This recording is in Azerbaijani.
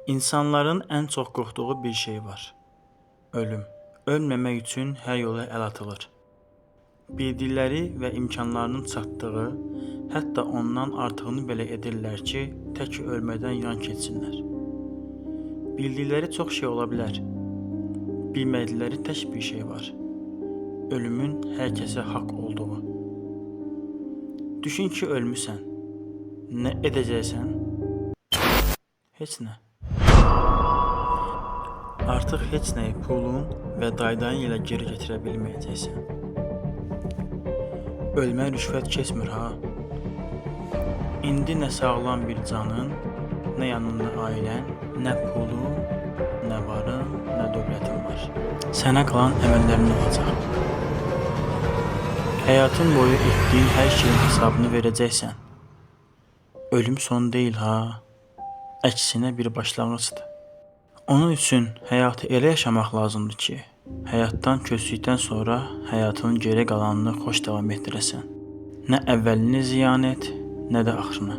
İnsanların ən çox qorxduğu bir şey var. Ölüm. Ölməmək üçün hər yola əl atılır. Bildikləri və imkanlarının çatdığı, hətta ondan artığını belə edirlər ki, tək ölmədən yan keçsinlər. Bildikləri çox şey ola bilər. Bilmədikləri tək bir şey var. Ölümün hər kəsə haqq olduğu. Düşün ki, ölmüsən. Nə edəcəksən? Heç nə. Artıq heç nəyi pulun və daydayın ilə geri gətirə bilməyəcəksən. Ölmək rüşvət keçmir ha. İndi nə sağlam bir canın, nə yanında ailən, nə pulu, nə varın, nə dövlətin var. Sənə qalan əməllərin olacaq. Həyatın boyu etdiyin hər şeyin hesabını verəcəksən. Ölüm son deyil ha. Əksinə bir başlanğıcdır. Onun üçün həyatı elə yaşamaq lazımdır ki, həyatdan köçdükdən sonra həyatının geri qalanını xoş davam etdirəsən. Nə əvvəlini ziyan et, nə də axırını.